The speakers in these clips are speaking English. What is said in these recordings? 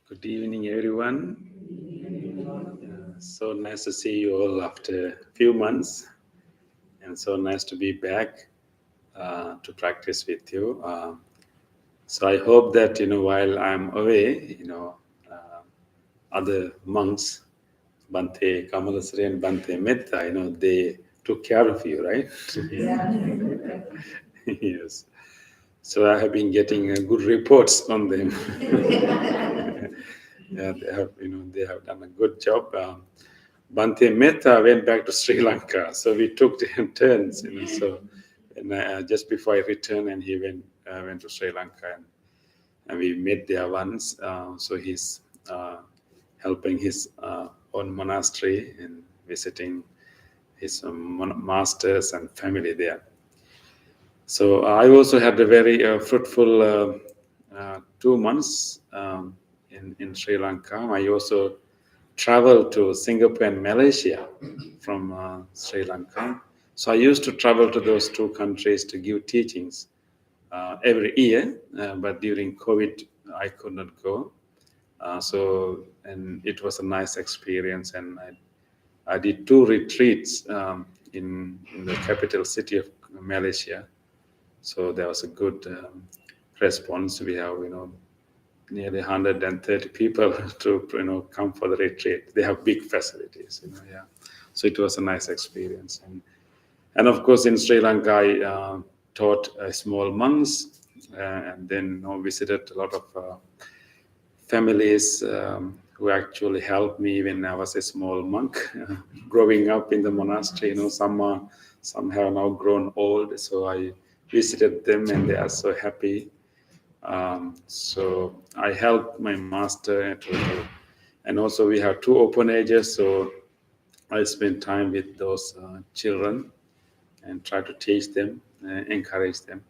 Good evening, everyone. So nice to see you all after a few months, and so nice to be back to practice with you. So I hope that while I'm away, other monks, Bante Kamalasri and Bante Metta, they took care of you, right? Yes. So I have been getting good reports on them. Yeah, they have done a good job. Bante Metta went back to Sri Lanka, so we took turns. So and, just before I returned, and he went to Sri Lanka, and we met there once. So he's helping his own monastery and visiting his masters and family there. So I also had a very fruitful 2 months in Sri Lanka. I also traveled to Singapore and Malaysia from Sri Lanka. So I used to travel to those two countries to give teachings every year, but during COVID, I could not go. And it was a nice experience, and I did 2 retreats in the capital city of Malaysia. So there was a good response. We have, nearly 130 people to, come for the retreat. They have big facilities, yeah. So it was a nice experience. And of course, in Sri Lanka, I taught small monks and then visited a lot of families who actually helped me when I was a small monk growing up in the monastery. Some have now grown old, so I visited them and they are so happy. So I helped my master and also we have 2 open ages, so I spend time with those children and try to teach them, encourage them.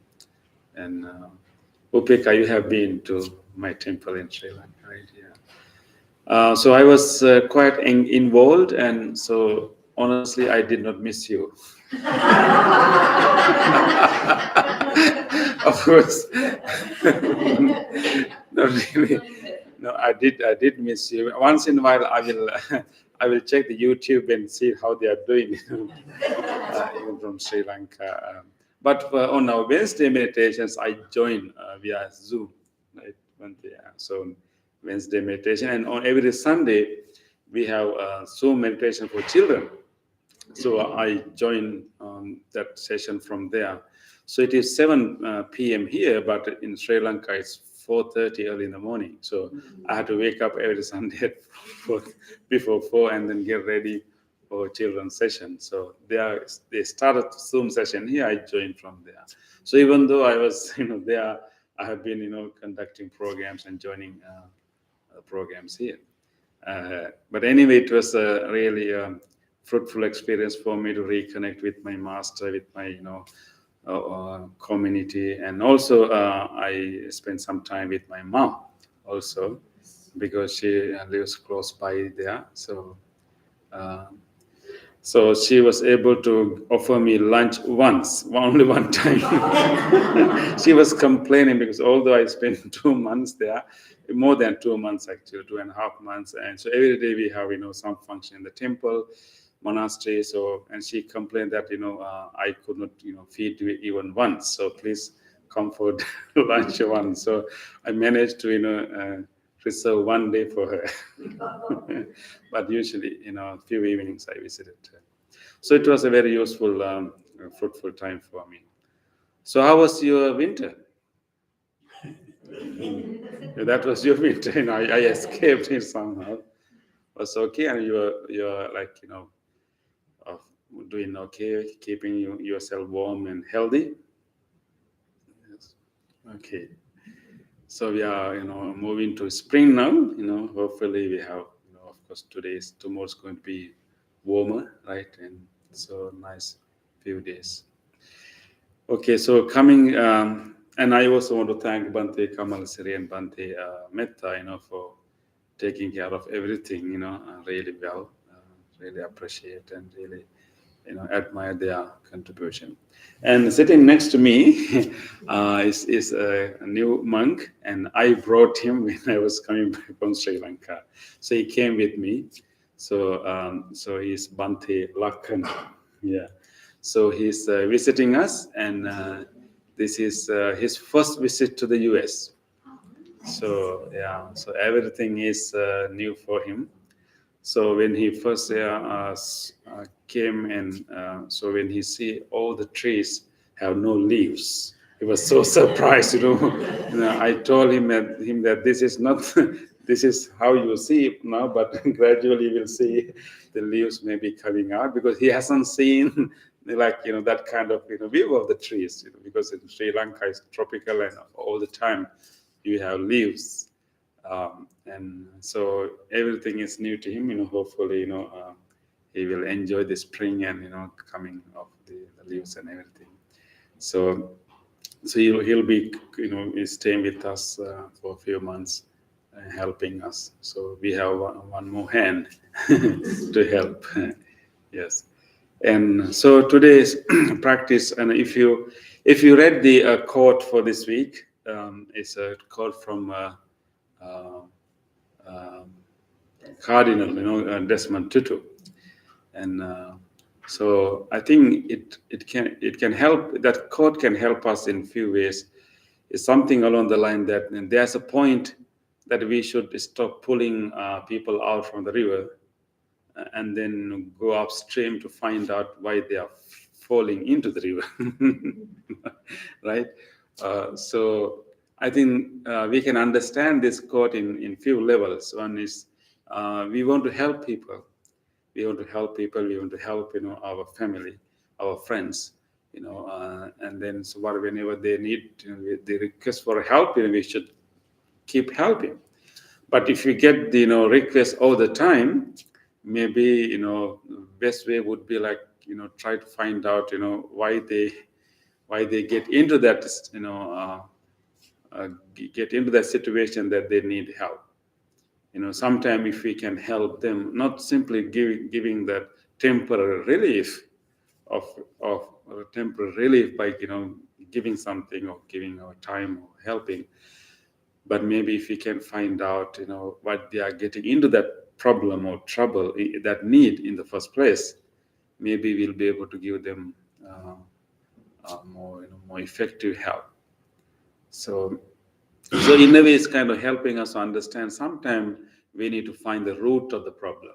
And Upeka, you have been to my temple in Sri Lanka, right? Yeah. So I was quite involved, and so honestly, I did not miss you. Of course. No, really. No, I did miss you. Once in a while, I will check the YouTube and see how they are doing, even from Sri Lanka. But on our Wednesday meditations, I join via Zoom, right? So Wednesday meditation, and on every Sunday, we have Zoom meditation for children. So I join that session from there. So it is 7 p.m. here, but in Sri Lanka it's 4:30 early in the morning. So I had to wake up every Sunday before 4 and then get ready for children's session. So they started Zoom session here. I joined from there. So even though I was there, I have been conducting programs and joining programs here. But anyway, it was a really fruitful experience for me to reconnect with my master, with my community, and also I spent some time with my mom also because she lives close by there. Uh, so she was able to offer me lunch once, only one time. She was complaining because although I spent 2 months there, more than 2 months actually, 2.5 months, and so every day we have some function in the temple, monastery. So and she complained that I could not feed you even once. So please come for lunch once. So I managed to reserve one day for her. But usually, a few evenings I visited her. So it was a very useful, fruitful time for me. So how was your winter? That was your winter. I escaped it somehow. Was okay, and you're like uh, doing okay, keeping yourself warm and healthy. Yes. Okay. So we are moving to spring now. Hopefully we have of course tomorrow's going to be warmer, right? And so nice few days. Okay, so coming, and I also want to thank Bante Kamal Siri and Bante Metta, for taking care of everything, really well. Really appreciate and really, admire their contribution. And sitting next to me is a new monk, and I brought him when I was coming back from Sri Lanka. So he came with me. So he's Bante Lakhan. Yeah. So he's visiting us, and this is his first visit to the US. So yeah, so everything is new for him. So when he first came, and so when he see all the trees have no leaves, he was so surprised. I told him that this is not this is how you see it now, but gradually you will see the leaves may be coming out, because he hasn't seen like that kind of view of the trees. Because in Sri Lanka is tropical, and all the time you have leaves, and so everything is new to him. Hopefully, he will enjoy the spring and coming of the leaves and everything. So, he'll be staying with us for a few months, helping us. So we have one more hand to help. Yes. And so today's practice, and if you read the quote for this week, it's a quote from uh, um, Cardinal, Desmond Tutu, and so I think it can help. That quote can help us in few ways. It's something along the line that there's a point that we should stop pulling people out from the river, and then go upstream to find out why they are falling into the river. Right. So I think we can understand this quote in few levels. One is we want to help people. We want to help people. We want to help our family, our friends. And then so whenever they need, they request for help, we should keep helping. But if you get the request all the time, maybe best way would be like try to find out why they get into that get into that situation that they need help. Sometime if we can help them, not simply giving that temporary relief of temporary relief by giving something, or giving our time, or helping, but maybe if we can find out what they are getting into that problem or trouble, that need in the first place, maybe we'll be able to give them more effective help. So in a way, it's kind of helping us understand sometimes we need to find the root of the problem,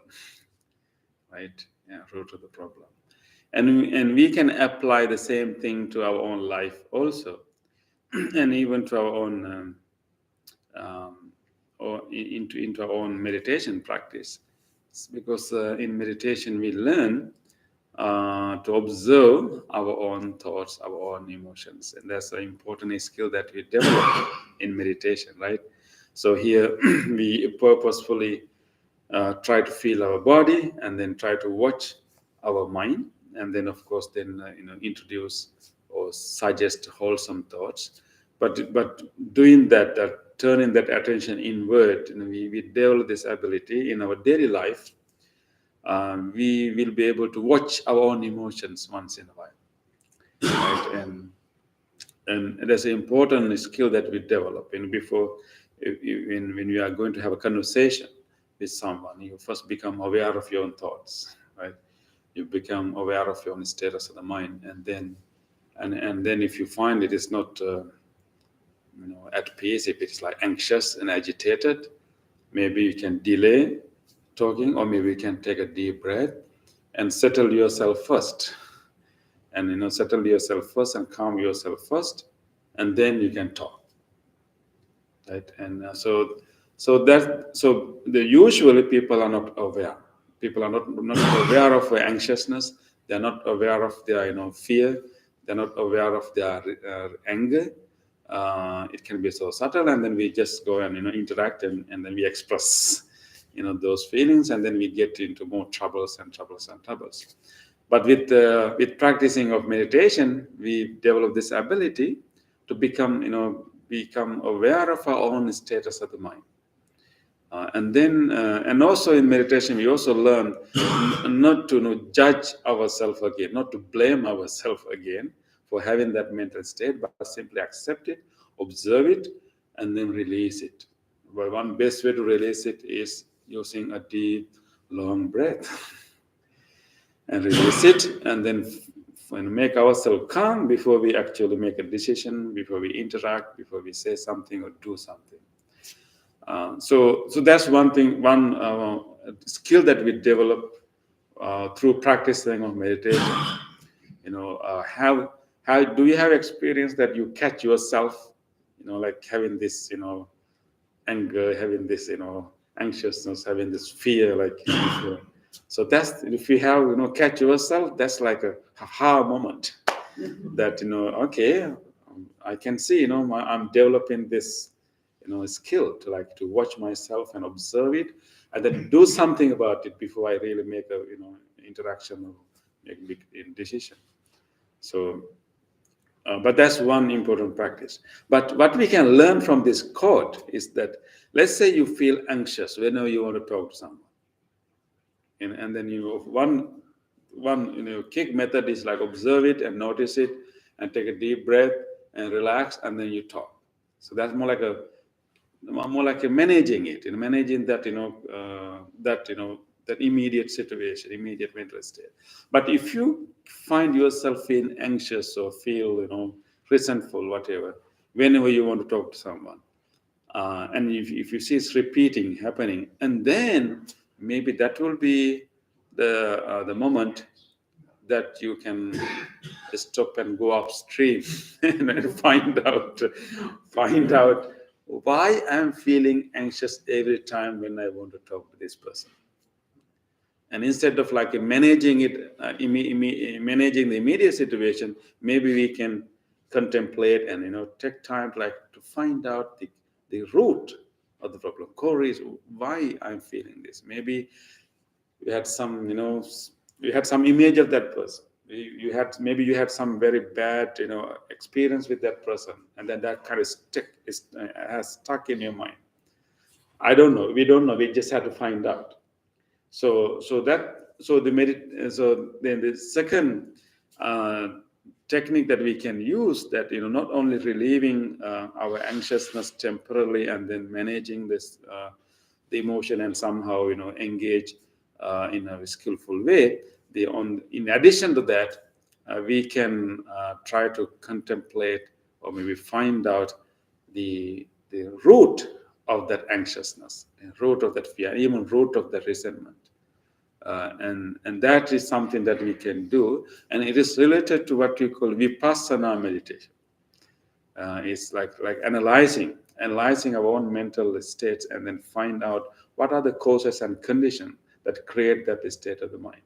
right? Yeah, root of the problem. And we can apply the same thing to our own life also, and even to our own or into our own meditation practice. It's because in meditation we learn to observe our own thoughts, our own emotions, and that's an important skill that we develop in meditation, right? So here we purposefully try to feel our body, and then try to watch our mind, and then of course then introduce or suggest wholesome thoughts. But doing that, turning that attention inward, we develop this ability in our daily life. We will be able to watch our own emotions once in a while, right? And that's an important skill that we develop. Before, when we are going to have a conversation with someone, you first become aware of your own thoughts, right? You become aware of your own status of the mind, and then if you find it is not at peace, if it's like anxious and agitated, maybe you can delay talking, or maybe you can take a deep breath and settle yourself first, and settle yourself first and calm yourself first, and then you can talk, right? And so the usually people are not aware. People are not aware of anxiousness. They're not aware of their fear. They're not aware of their anger. It can be so subtle, and then we just go and interact, and then we express those feelings, and then we get into more troubles and troubles and troubles. But with practicing of meditation, we develop this ability to become aware of our own status of the mind. And also in meditation, we also learn not to judge ourselves again, not to blame ourselves again for having that mental state, but simply accept it, observe it, and then release it. Well, one best way to release it is using a deep, long breath and release it, and then make ourselves calm before we actually make a decision, before we interact, before we say something or do something. So that's one thing, one skill that we develop through practicing of meditation. How do you have experience that you catch yourself, like having this, anger, having this, anxiousness, having this fear, like. So that's, if you have, catch yourself, that's like a aha moment. That okay, I can see, I'm developing this skill to watch myself and observe it, and then do something about it before I really make a interaction or make a big decision. So but that's one important practice. But what we can learn from this quote is that, let's say you feel anxious whenever you want to talk to someone, and then one kick method is like observe it and notice it, and take a deep breath and relax, and then you talk. So that's more like a managing it, managing that that immediate situation, immediate mental state. But if you find yourself feeling anxious or feel resentful, whatever, whenever you want to talk to someone, and if you see it's repeating happening, and then maybe that will be the moment that you can stop and go upstream and find out why I'm feeling anxious every time when I want to talk to this person. And instead of like managing it, managing the immediate situation, maybe we can contemplate and take time to find out the root of the problem. Core is why I'm feeling this. Maybe we had some image of that person. You had some very bad experience with that person, and then that kind of has stuck in your mind. I don't know. We don't know. We just have to find out. So then the second technique that we can use, that not only relieving our anxiousness temporarily and then managing this the emotion and somehow engage in a skillful way. In addition to that, we can try to contemplate or maybe find out the root of that anxiousness, root of that fear, even root of that resentment. And that is something that we can do, and it is related to what we call vipassana meditation. It's like analyzing our own mental states, and then find out what are the causes and conditions that create that state of the mind.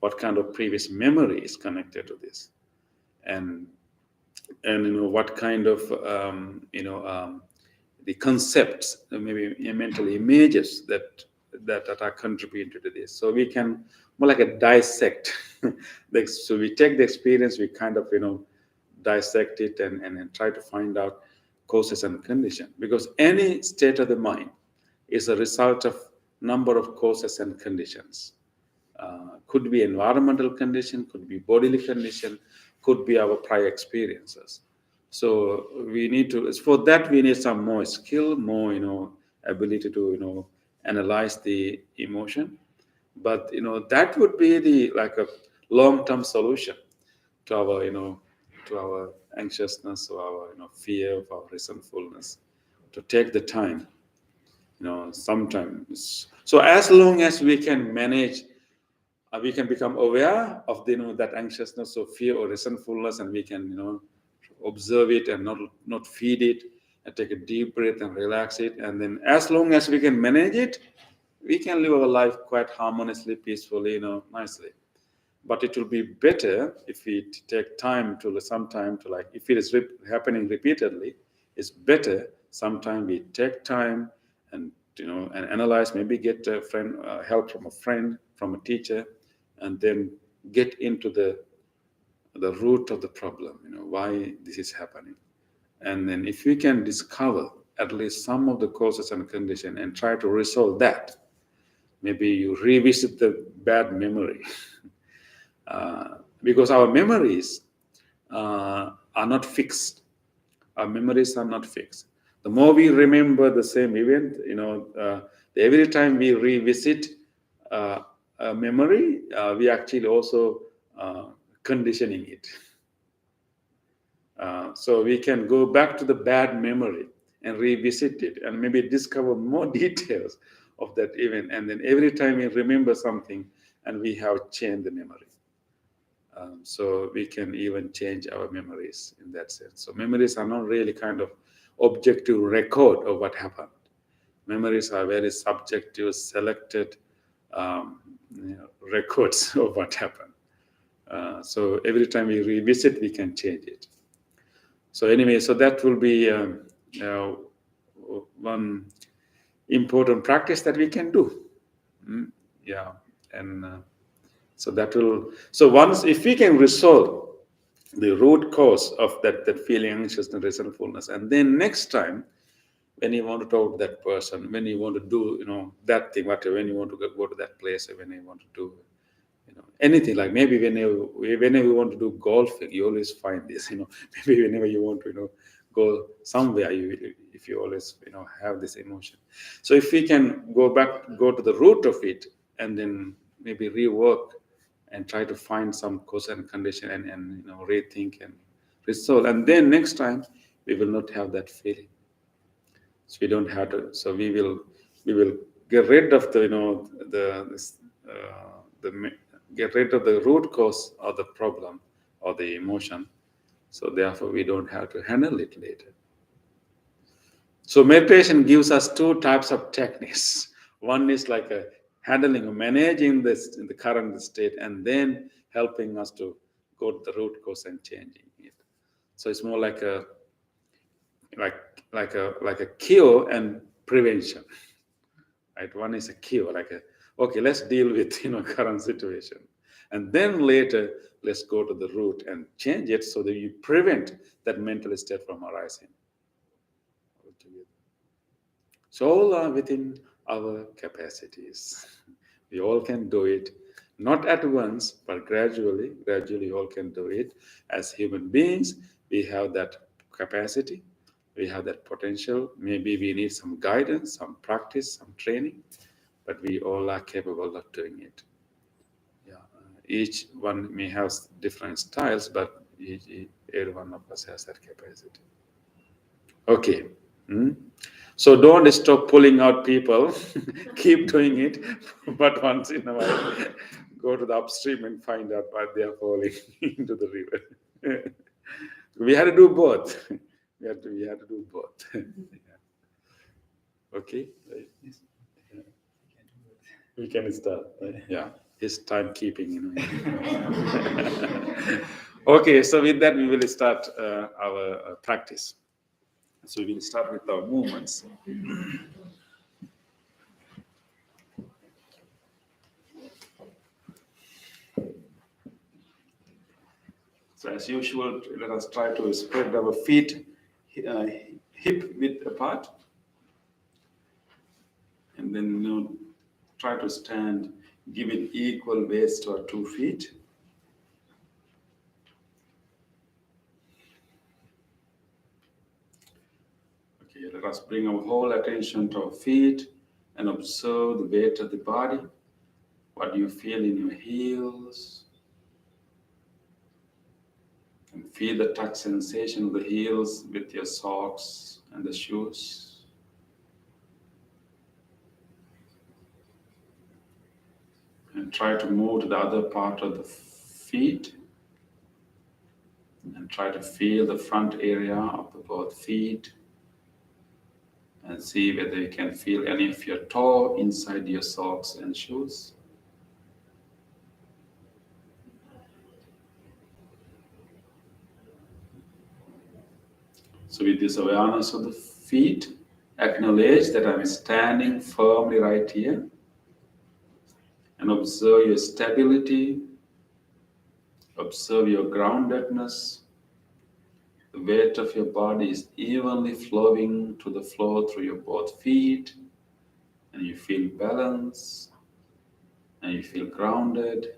What kind of previous memory is connected to this, and what kind of the concepts, maybe mental images that that are contributing to this. So we can more like a dissect. So we take the experience, we kind of dissect it and try to find out causes and condition, because any state of the mind is a result of number of causes and conditions. Could be environmental condition, could be bodily condition, could be our prior experiences. So we need to, for that we need some more skill, more ability to analyze the emotion. But that would be the like a long-term solution to our to our anxiousness, or our fear, of our resentfulness, to take the time sometimes. So as long as we can manage, we can become aware of that anxiousness or fear or resentfulness, and we can observe it and not feed it, and take a deep breath and relax it. And then as long as we can manage it, we can live our life quite harmoniously, peacefully, nicely. But it will be better if we take time to like, if it is happening repeatedly, it's better sometime we take time and and analyze, maybe get a friend, help from a friend, from a teacher, and then get into the root of the problem, why this is happening. And then if we can discover at least some of the causes and condition and try to resolve that, maybe you revisit the bad memory. Because our memories are not fixed. Our memories are not fixed. The more we remember the same event, every time we revisit a memory, we actually also conditioning it. So we can go back to the bad memory and revisit it, and maybe discover more details of that event. And then every time we remember something, and we have changed the memory. So we can even change our memories in that sense. So memories are not really kind of objective record of what happened. Memories are very subjective, selected records of what happened. So every time we revisit, we can change it. So anyway, so that will be one important practice that we can do. Yeah, and so that will. So once, if we can resolve the root cause of that feeling, anxious and resentfulness, and then next time when you want to talk to that person, when you want to do that thing, whatever, when you want to go to that place, or when you want to do anything, like maybe whenever you want to do golfing, you always find this. Maybe whenever you want to go somewhere, if you always have this emotion. So if we can go to the root of it, and then maybe rework and try to find some cause and condition, and rethink and resolve, and then next time we will not have that feeling. So we don't have to. So we will get rid of get rid of the root cause of the problem or the emotion. So therefore, we don't have to handle it later. So meditation gives us two types of techniques. One is like a handling or managing this in the current state, and then helping us to go to the root cause and changing it. So it's more like a cure and prevention. Right? One is a cure, okay, let's deal with current situation, and then later let's go to the root and change it, so that you prevent that mental state from arising. So all are within our capacities. We all can do it, not at once, but gradually all can do it. As human beings, we have that capacity, we have that potential. Maybe we need some guidance, some practice, some training, but we all are capable of doing it. Yeah. Each one may have different styles, but every one of us has that capacity. Okay. So don't stop pulling out people. Keep doing it, but once in a while, go to the upstream and find out why they are falling into the river. We had to do both. We had to do both. Yeah. Okay. Yes. Yeah. We can start. Right? Yeah. His timekeeping. Okay. So with that, we will start our practice. So we will start with our movements. So as usual, let us try to spread our feet hip width apart. And then try to stand, give it equal weight to our 2 feet. Okay, let us bring our whole attention to our feet and observe the weight of the body. What do you feel in your heels? And feel the touch sensation of the heels with your socks and the shoes. And try to move to the other part of the feet. And try to feel the front area of the both feet. And see whether you can feel any of your toe inside your socks and shoes. So with this awareness of the feet, acknowledge that I'm standing firmly right here. And observe your stability, observe your groundedness. The weight of your body is evenly flowing to the floor through your both feet, and you feel balanced, and you feel grounded,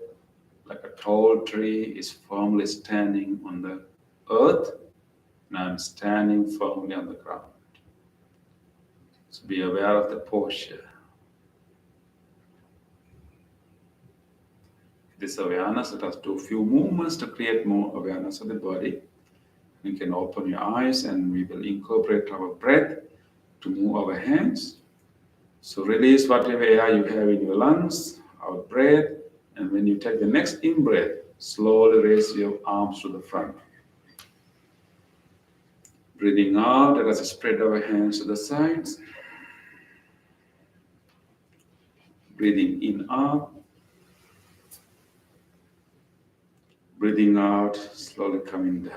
like a tall tree is firmly standing on the earth, and I'm standing firmly on the ground. So be aware of the posture. This awareness, let us do a few movements to create more awareness of the body. You can open your eyes and we will incorporate our breath to move our hands. So release whatever air you have in your lungs, out breath, and when you take the next in-breath, slowly raise your arms to the front. Breathing out, let us spread our hands to the sides. Breathing in up. Breathing out, slowly coming down.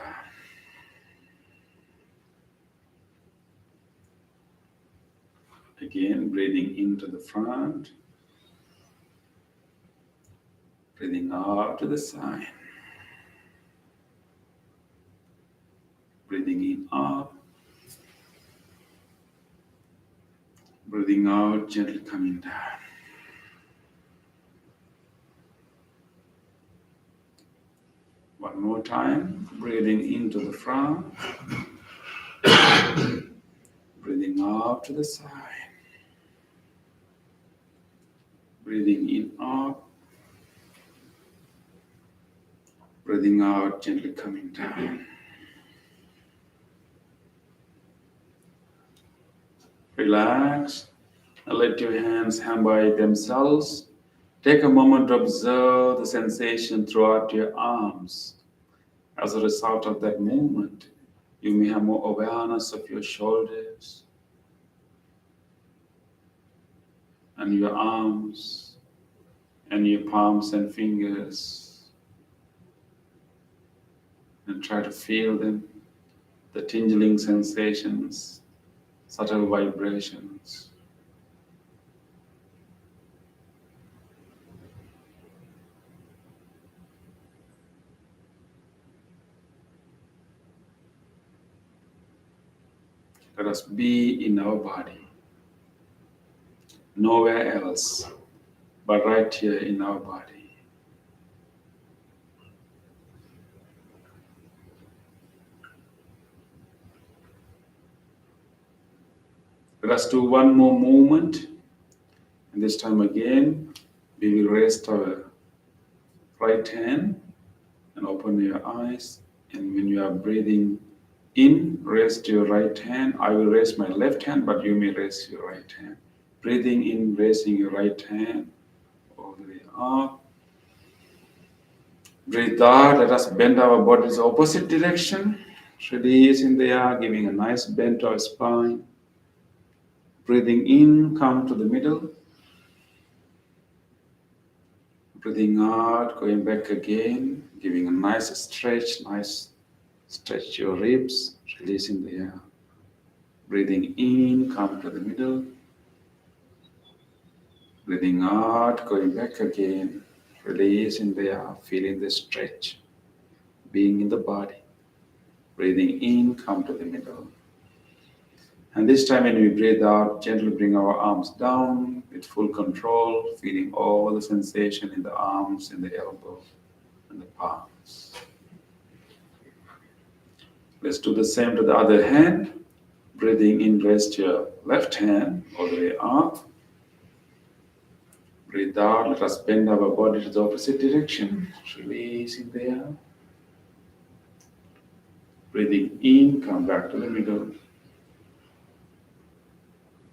Again, breathing into the front. Breathing out to the side. Breathing in up. Breathing out, gently coming down. One more time, breathing into the front. Breathing out to the side. Breathing in up. Breathing out, gently coming down. Relax and let your hands hang by themselves. Take a moment to observe the sensation throughout your arms. As a result of that movement, you may have more awareness of your shoulders and your arms and your palms and fingers. And try to feel them, the tingling sensations, subtle vibrations. Let us be in our body, nowhere else, but right here in our body. Let us do one more movement, and this time again, we will rest our right hand and open your eyes. And when you are breathing in, rest your right hand. I will raise my left hand, but you may raise your right hand. Breathing in, raising your right hand all the way up. Breathe out. Let us bend our body's opposite direction. Release in the air, giving a nice bend to our spine. Breathing in, come to the middle. Breathing out, going back again, giving a nice stretch your ribs, release in the air. Breathing in, come to the middle. Breathing out, going back again, release in the air, feeling the stretch. being in the body. Breathing in, come to the middle. And this time when we breathe out, gently bring our arms down with full control, feeling all the sensation in the arms, in the elbow, and the palms. Let's do the same to the other hand. Breathing in, rest your left hand all the way up. Breathe out, let us bend our body to the opposite direction, releasing the air. Breathing in, come back to the middle.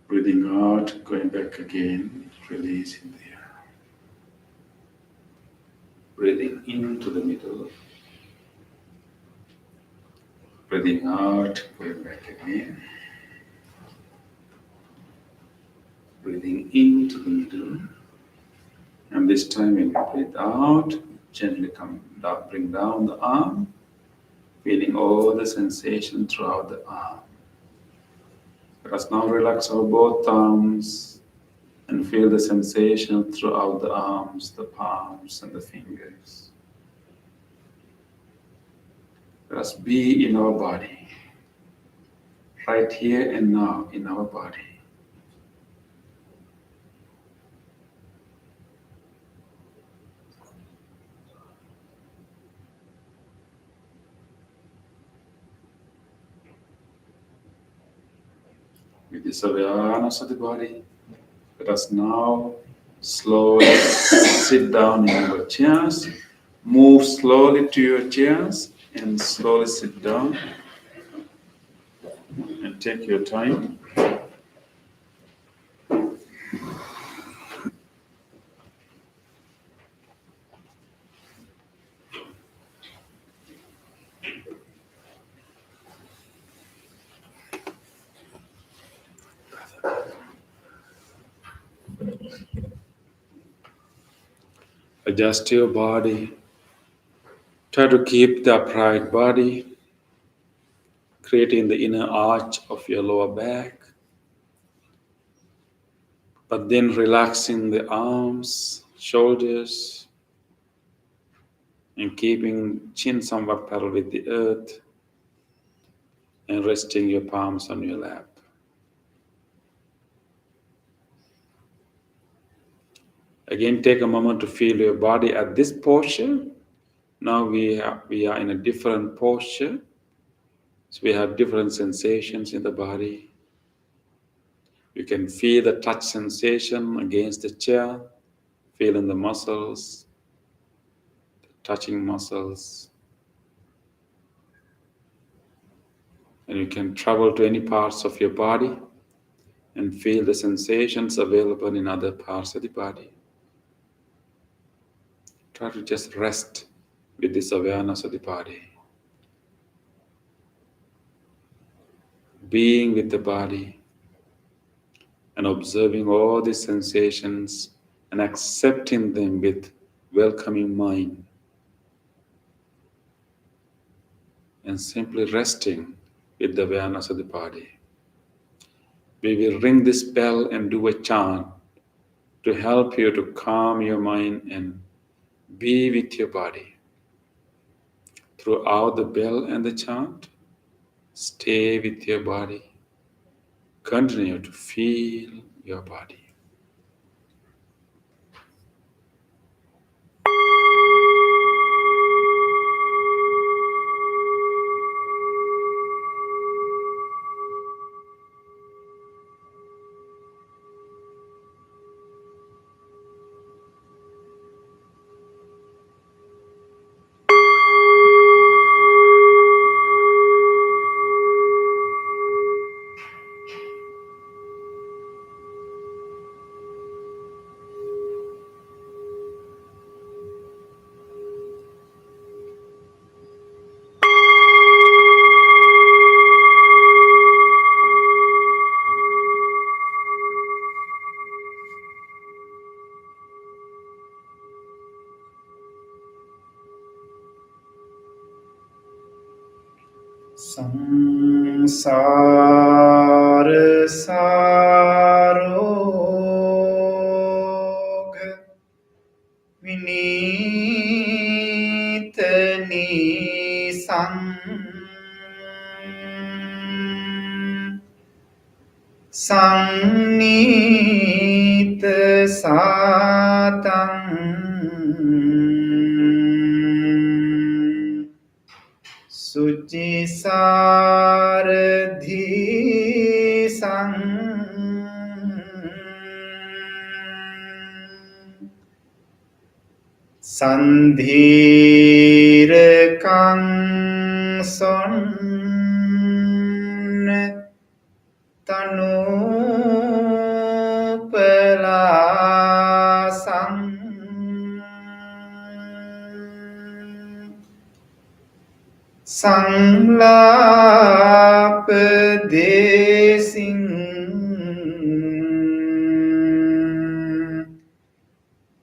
Breathing out, going back again, releasing the air. Breathing into the middle. Breathing out, going back again. Breathing into the middle. And this time when you breathe out, gently come down, bring down the arm, feeling all the sensation throughout the arm. Let us now relax our both arms and feel the sensation throughout the arms, the palms, and the fingers. Let us be in our body, right here and now in our body. With this awareness of the body, let us now slowly sit down in our chairs. Move slowly to your chairs and slowly sit down. And take your time. Adjust your body. Try to keep the upright body, creating the inner arch of your lower back, but then relaxing the arms, shoulders, and keeping chin somewhat parallel with the earth, and resting your palms on your lap. Again, take a moment to feel your body at this posture. Now we are in a different posture. So we have different sensations in the body. You can feel the touch sensation against the chair, feeling the muscles, the touching muscles. And you can travel to any parts of your body and feel the sensations available in other parts of the body. Try to just rest with this awareness of the body. Being with the body and observing all these sensations and accepting them with welcoming mind. And simply resting with the awareness of the body. We will ring this bell and do a chant to help you to calm your mind and be with your body. Throughout the bell and the chant, stay with your body. Continue to feel your body. संसार सारोग विनीत नीर Sannita satang suci saradhi sang sandhirakang son tanu pelasang Sanglapadesing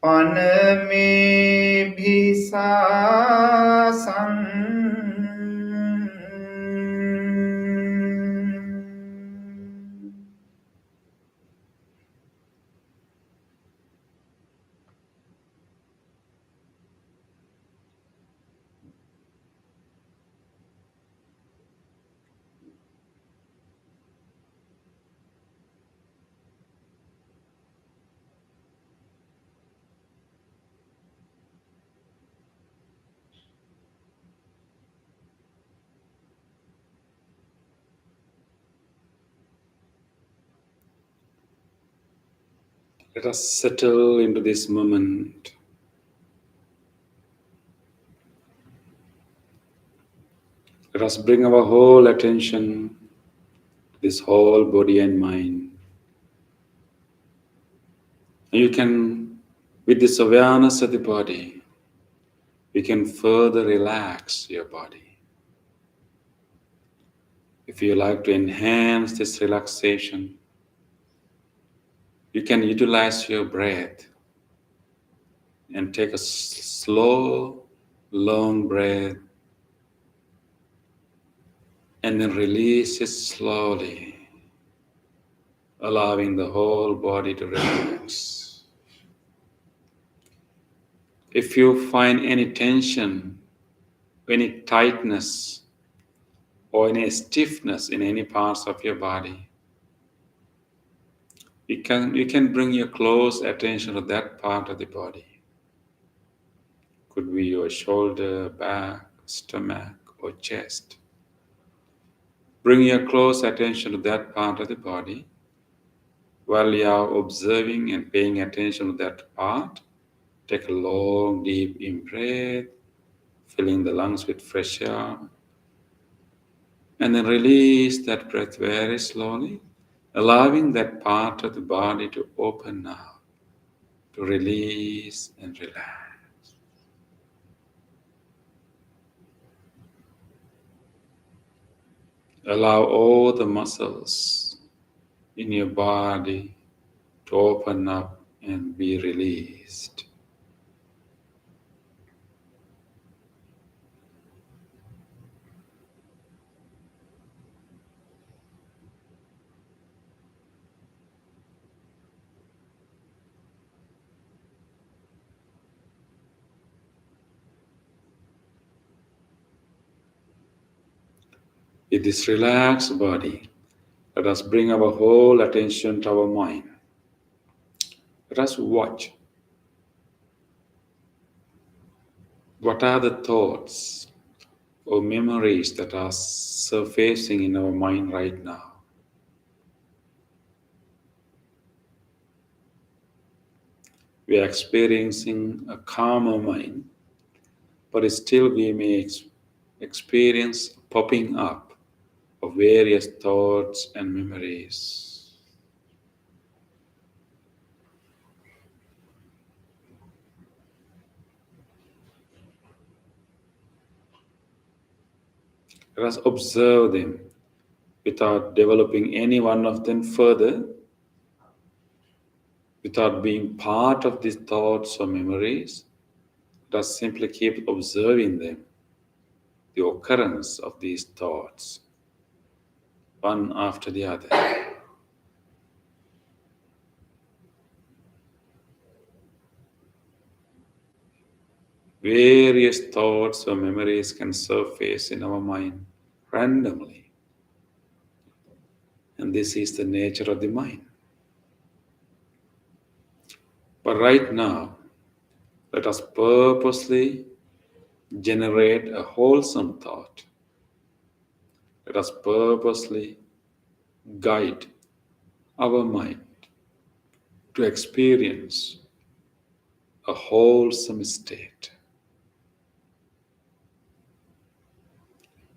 Paname Bhisasang Let us settle into this moment. Let us bring our whole attention to this whole body and mind. And you can, with this awareness of the body, you can further relax your body. If you like to enhance this relaxation, you can utilize your breath and take a slow, long breath and then release it slowly, allowing the whole body to relax. If you find any tension, any tightness, or any stiffness in any parts of your body, you can bring your close attention to that part of the body. Could be your shoulder, back, stomach, or chest. Bring your close attention to that part of the body. While you are observing and paying attention to that part, take a long, deep in-breath, filling the lungs with fresh air, and then release that breath very slowly, allowing that part of the body to open up, to release and relax. Allow all the muscles in your body to open up and be released. With this relaxed body, let us bring our whole attention to our mind. Let us watch. What are the thoughts or memories that are surfacing in our mind right now? We are experiencing a calmer mind, but still we may experience popping up of various thoughts and memories. Let us observe them without developing any one of them further, without being part of these thoughts or memories. Let us simply keep observing them, the occurrence of these thoughts, one after the other. Various thoughts or memories can surface in our mind randomly. And And this is the nature of the mind. But right now, let us purposely generate a wholesome thought. Let us purposely guide our mind to experience a wholesome state.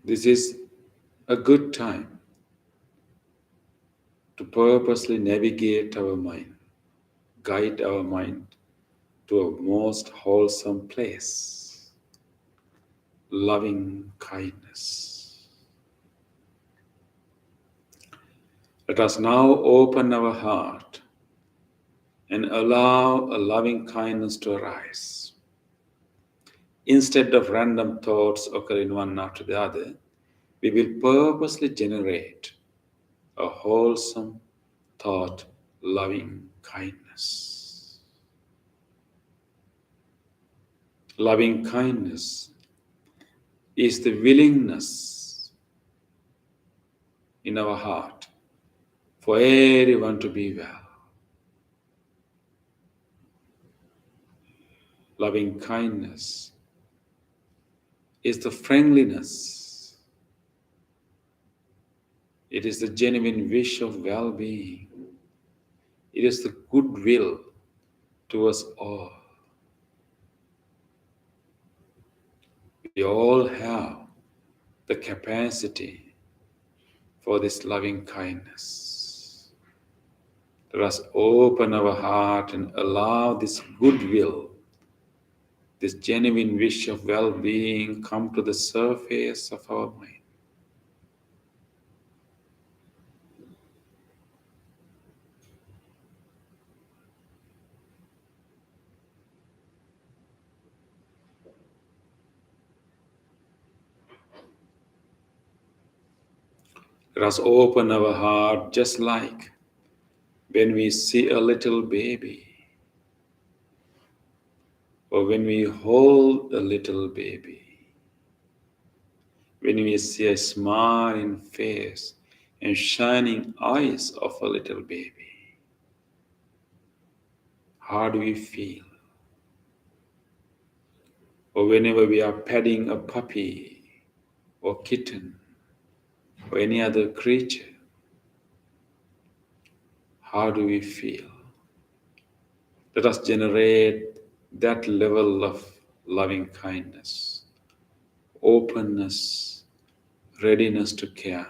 This is a good time to purposely navigate our mind, guide our mind to a most wholesome place, loving kindness. Let us now open our heart and allow a loving kindness to arise. Instead of random thoughts occurring one after the other, we will purposely generate a wholesome thought, loving kindness. Loving kindness is the willingness in our heart for everyone to be well. Loving kindness is the friendliness. It is the genuine wish of well-being. It is the goodwill towards all. We all have the capacity for this loving kindness. Let us open our heart and allow this goodwill, this genuine wish of well-being come to the surface of our mind. Let us open our heart just like when we see a little baby, or when we hold a little baby, when we see a smiling face and shining eyes of a little baby. How do we feel? Or whenever we are petting a puppy or kitten or any other creature, how do we feel? Let us generate that level of loving kindness, openness, readiness to care.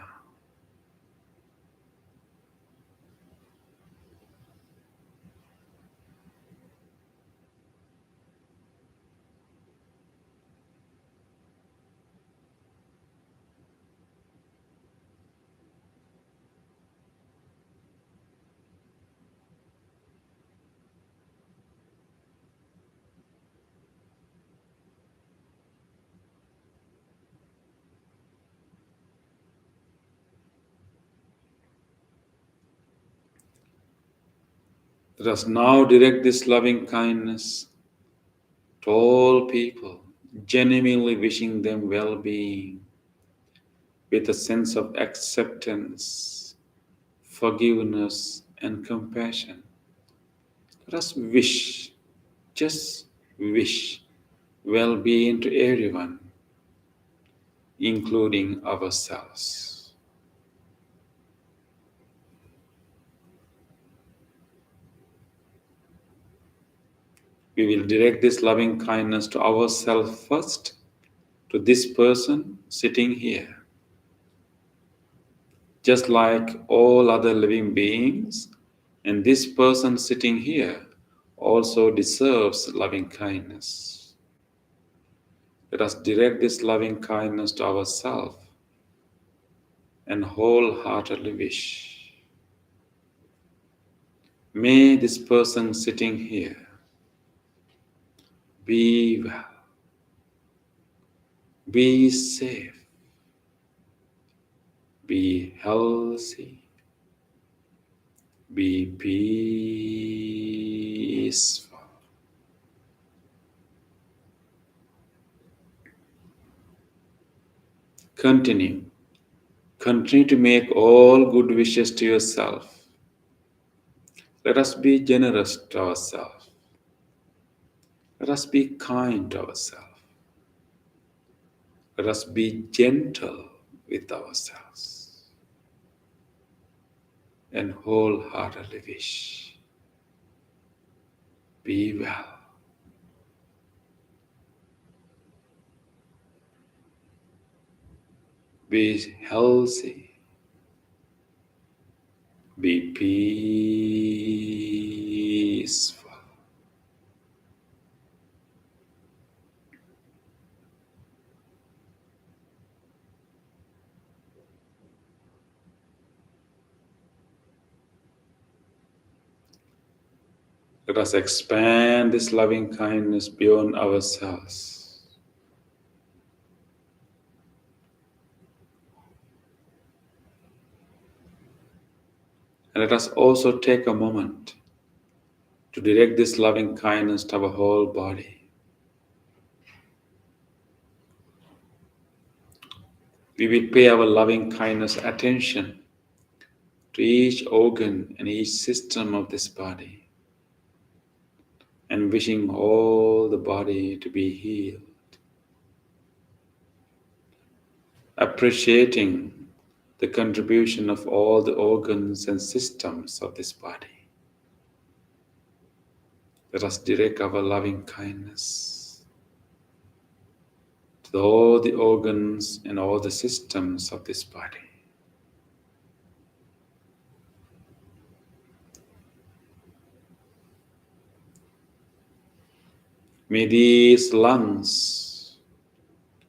Let us now direct this loving kindness to all people, genuinely wishing them well-being, with a sense of acceptance, forgiveness, and compassion. Let us wish, just wish, well-being to everyone, including ourselves. We will direct this loving kindness to ourselves first, to this person sitting here. Just like all other living beings, and this person sitting here also deserves loving kindness. Let us direct this loving kindness to ourselves and wholeheartedly wish. May this person sitting here be well, be safe, be healthy, be peaceful. Continue Continue to make all good wishes to yourself. Let us be generous to ourselves. Let us be kind to ourselves. Let us be gentle with ourselves and wholeheartedly wish, be well. Be healthy. Be peaceful. Let us expand this loving kindness beyond ourselves. And let us also take a moment to direct this loving kindness to our whole body. We will pay our loving kindness attention to each organ and each system of this body, and wishing all the body to be healed. Appreciating the contribution of all the organs and systems of this body. Let us direct our loving kindness to all the organs and all the systems of this body. May these lungs,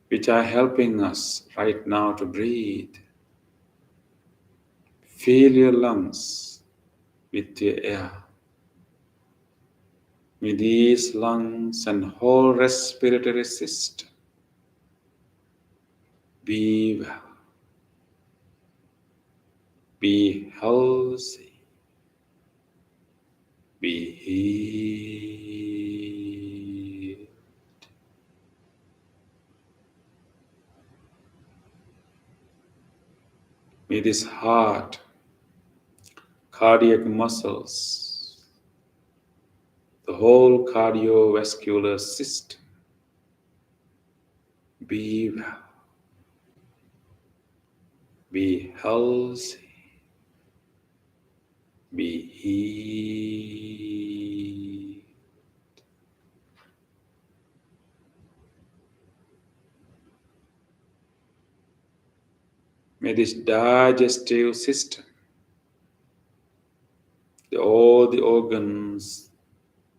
which are helping us right now to breathe, fill your lungs with your air. May these lungs and whole respiratory system be well, be healthy, be healed. May this heart, cardiac muscles, the whole cardiovascular system be well, be healthy, be healed. May this digestive system, all the organs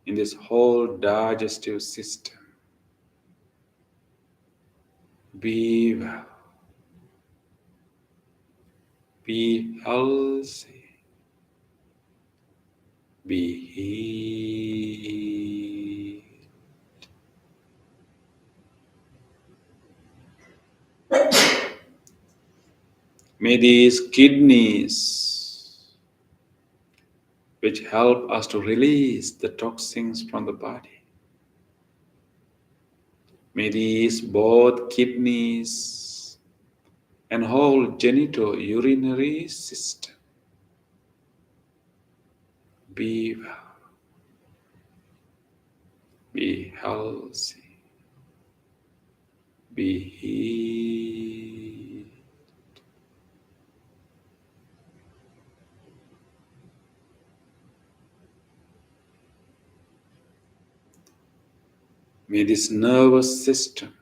in this whole digestive system be well, be healthy, be healed. May these kidneys, which help us to release the toxins from the body, may these both kidneys and whole genitourinary system be well, be healthy, be healed. May this nervous system,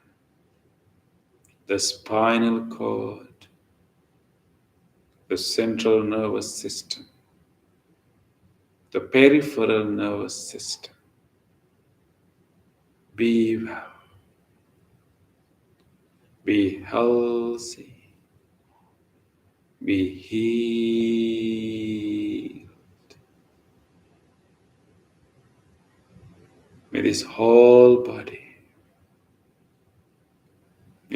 the spinal cord, the central nervous system, the peripheral nervous system be well, be healthy, be healed. May this whole body,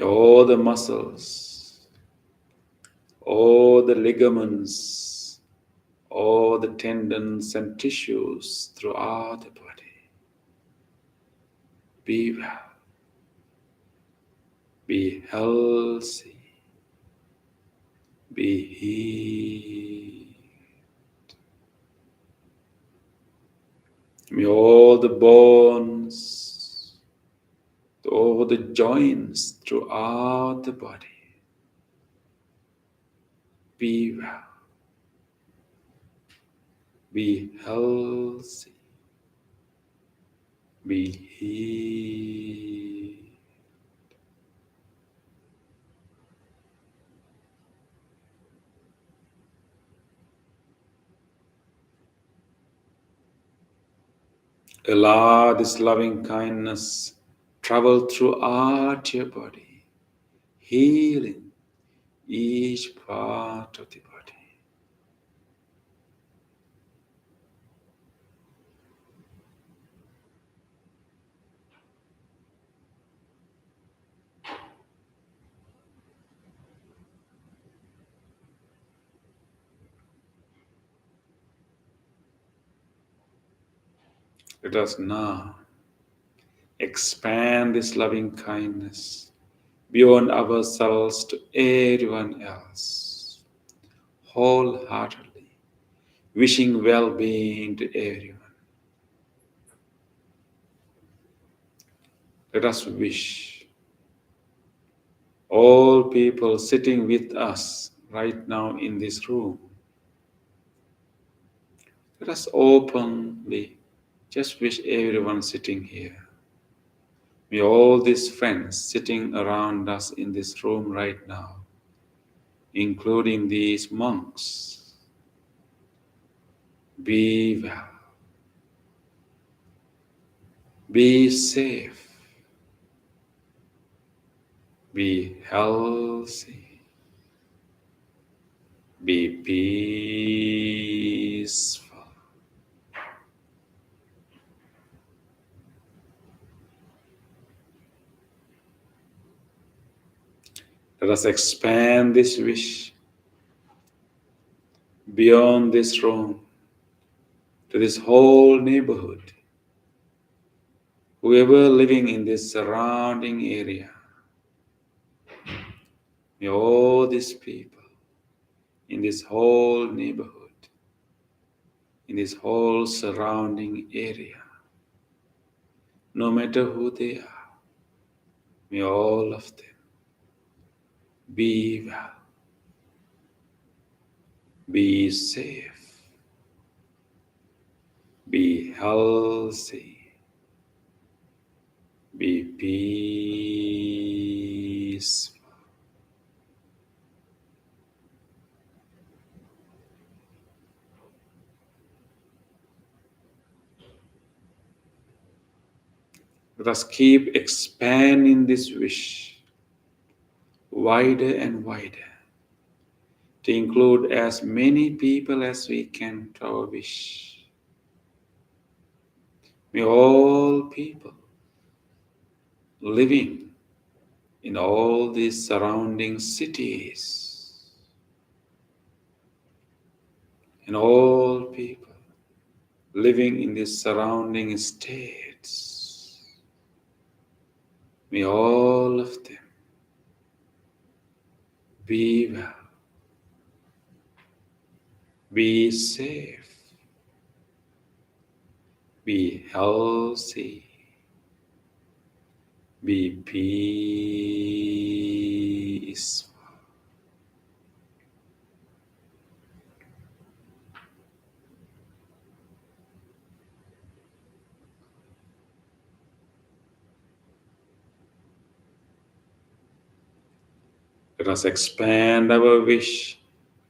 all the muscles, all the ligaments, all the tendons and tissues throughout the body be well, be healthy, be healed. May all the bones, all the joints throughout the body be well, be healthy, be healed. Allow this loving kindness travel throughout your body, healing each part of the body. Let us now expand this loving kindness beyond ourselves to everyone else, wholeheartedly, wishing well-being to everyone. Let us wish all people sitting with us right now in this room. Let us openly just wish everyone sitting here. May all these friends sitting around us in this room right now, including these monks, be well, be safe, be healthy, be peaceful. Let us expand this wish beyond this room to this whole neighborhood. Whoever living in this surrounding area, may all these people in this whole neighborhood, in this whole surrounding area, no matter who they are, may all of them be well, be safe, be healthy, be peaceful. Let us keep expanding this wish wider and wider to include as many people as we can to our wish. May all people living in all these surrounding cities and all people living in these surrounding states, may all of them be well, be safe, be healthy, be peaceful. Let us expand our wish,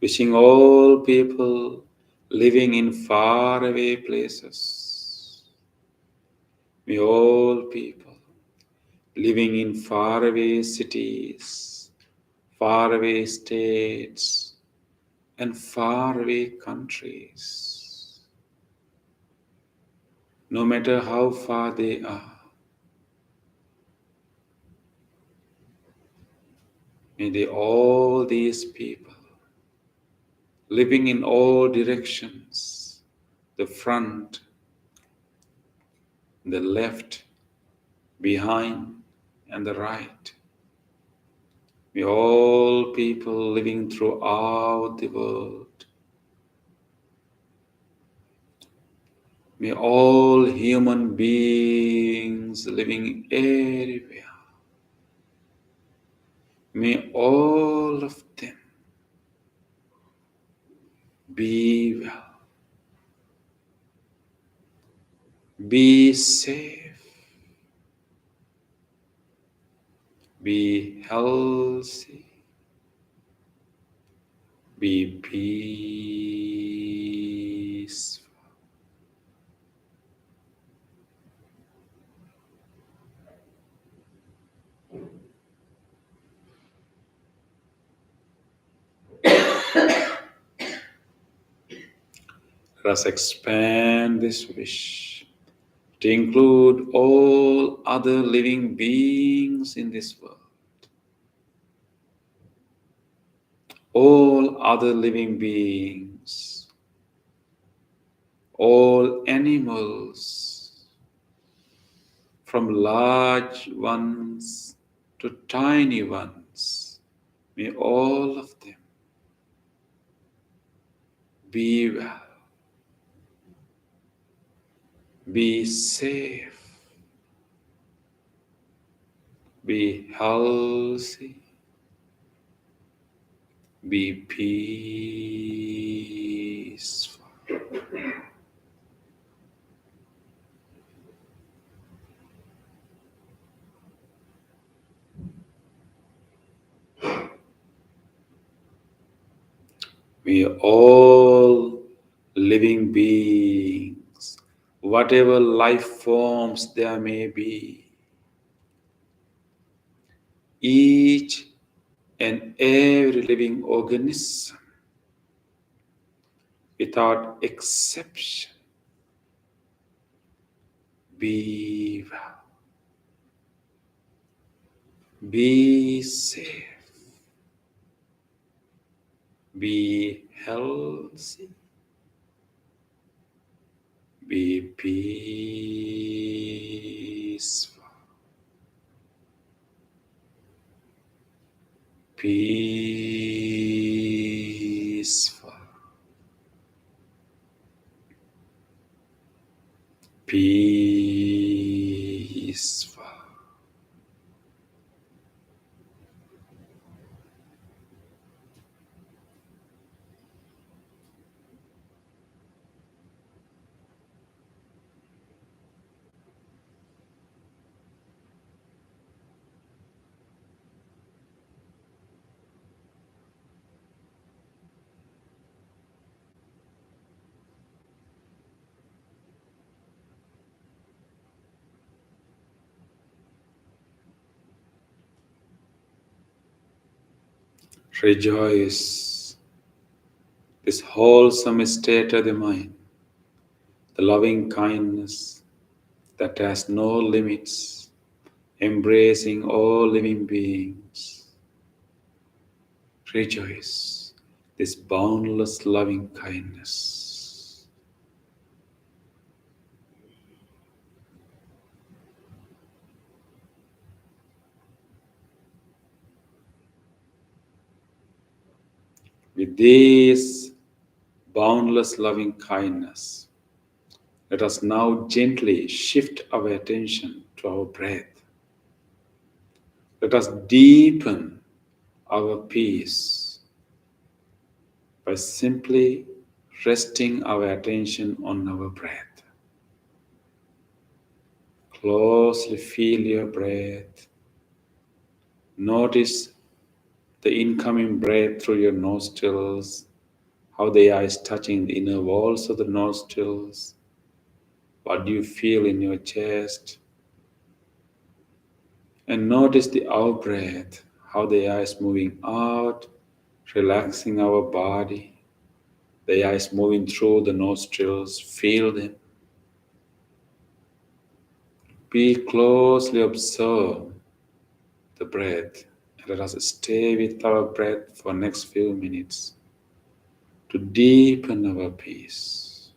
wishing all people living in faraway places. May all people living in faraway cities, faraway states, and faraway countries, no matter how far they are, may all these people living in all directions, the front, the left, behind, and the right, May all people living throughout the world, may all human beings living everywhere, may all of them be well, be safe, be healthy, be peaceful. Let us expand this wish to include all other living beings in this world, all other living beings, all animals, from large ones to tiny ones, may all of them be well, be safe, be healthy, be peaceful. May all living beings, whatever life forms there may be, each and every living organism, without exception, be well, be safe, be healthy, be peaceful, peaceful, peaceful. Rejoice this wholesome state of the mind, the loving kindness that has no limits, embracing all living beings. Rejoice this boundless loving kindness. With this boundless loving kindness, let us now gently shift our attention to our breath. Let us deepen our peace by simply resting our attention on our breath. Closely feel your breath. Notice the incoming breath through your nostrils, how the air is touching the inner walls of the nostrils. What do you feel in your chest? And notice the out breath, how the air is moving out, relaxing our body. The air is moving through the nostrils. Feel them. Be closely observe the breath. And let us stay with our breath for next few minutes to deepen our peace.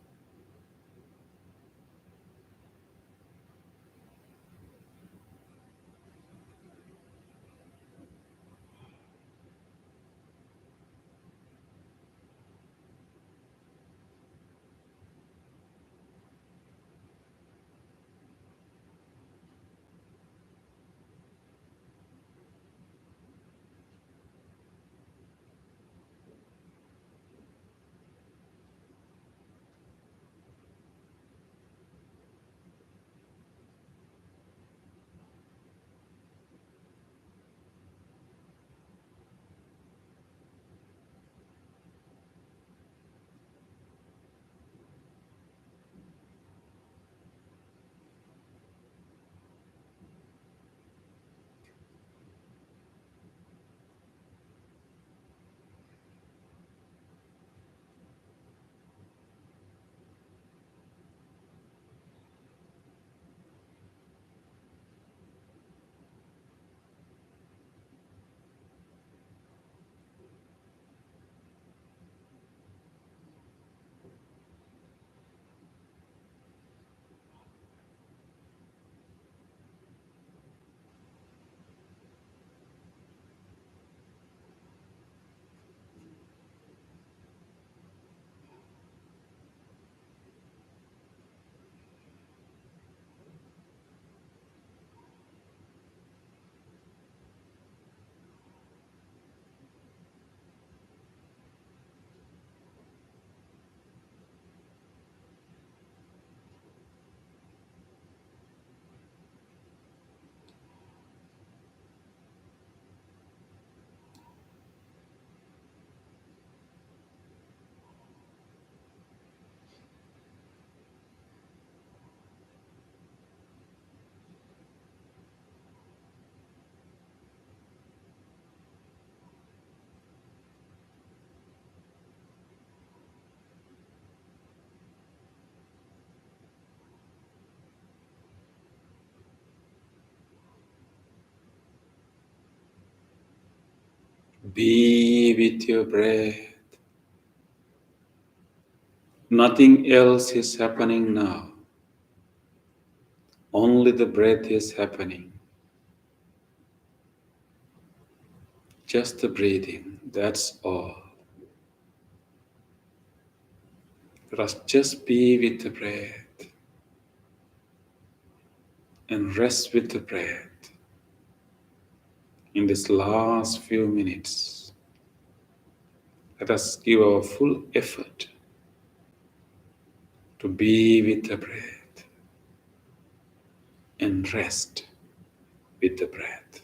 Be with your breath. Nothing else is happening now. Only the breath is happening. Just the breathing, that's all. Let us just be with the breath and rest with the breath in this last few minutes. Let us give our full effort to be with the breath and rest with the breath.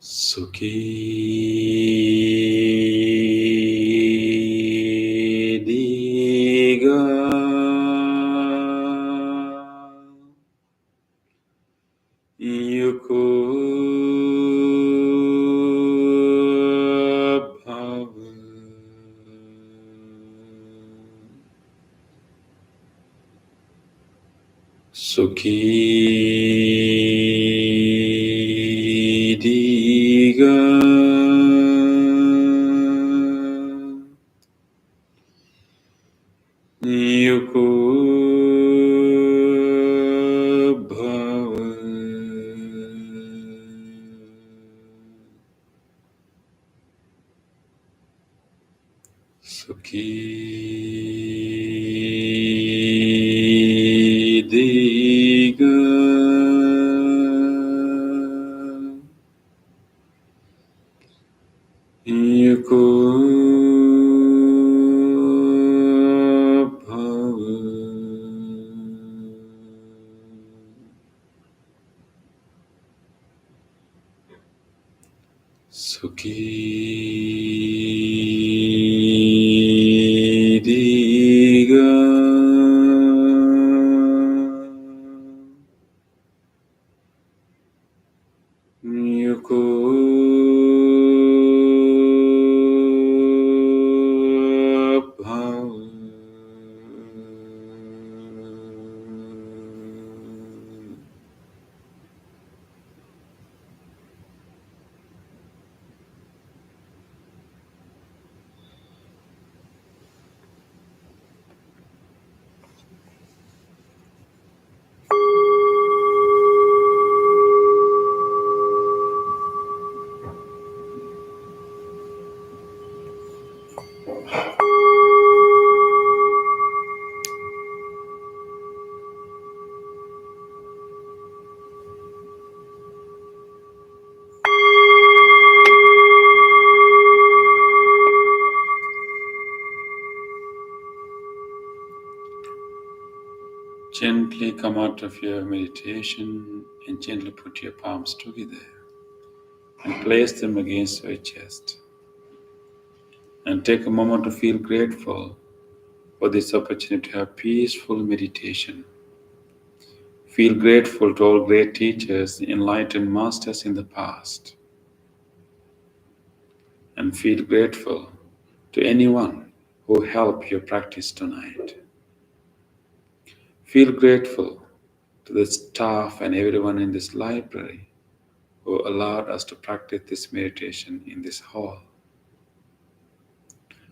Sukhi diga yuko bhava Sukhi diga yuko bhava Sukhi diga yuko bhava Sukhi diga yuko bhava Gently come out of your meditation and gently put your palms together and place them against your chest. And take a moment to feel grateful for this opportunity to have peaceful meditation. Feel grateful to all great teachers, enlightened masters in the past. And feel grateful to anyone who helped your practice tonight. Feel grateful to the staff and everyone in this library who allowed us to practice this meditation in this hall.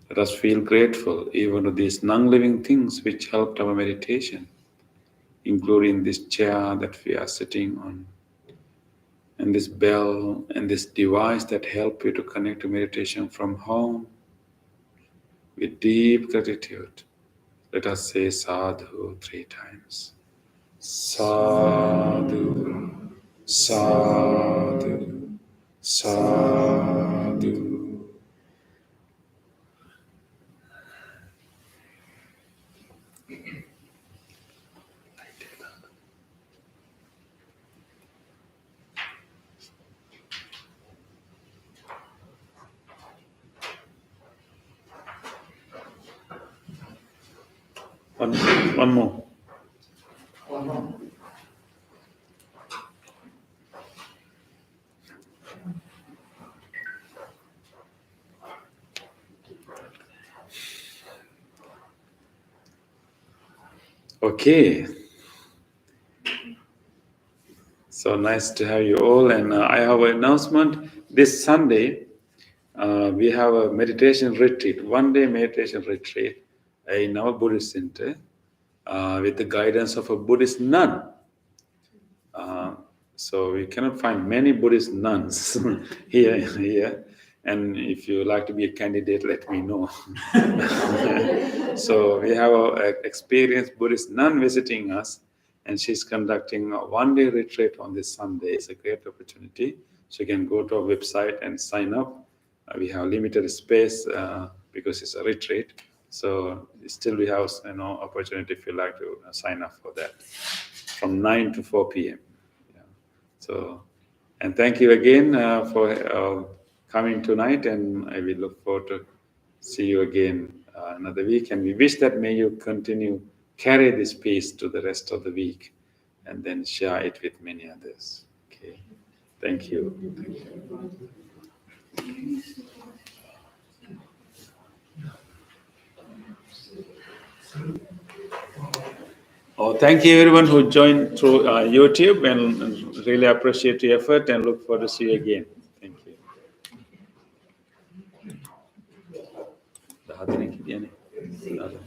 Let us feel grateful even to these non-living things which helped our meditation, including this chair that we are sitting on, and this bell and this device that help you to connect to meditation from home. With deep gratitude, let us say sadhu 3 times. Sadhu, sadhu, sadhu. One more. Okay. So nice to have you all. And I have an announcement. This Sunday, we have a meditation retreat, 1-day meditation retreat in our Buddhist center with the guidance of a Buddhist nun. So we cannot find many Buddhist nuns here. And if you like to be a candidate, let me know. So we have an experienced Buddhist nun visiting us, and she's conducting a 1-day retreat on this Sunday. It's a great opportunity. So you can go to our website and sign up. We have limited space because it's a retreat. So still we have opportunity if you like to sign up for that from 9 to 4 p.m. So, and thank you again for coming tonight, and I will look forward to see you again another week. And we wish that may you continue carry this peace to the rest of the week, and then share it with many others. Okay, thank you. Oh, thank you everyone who joined through YouTube, and really appreciate your effort and look forward to see you again. Thank you.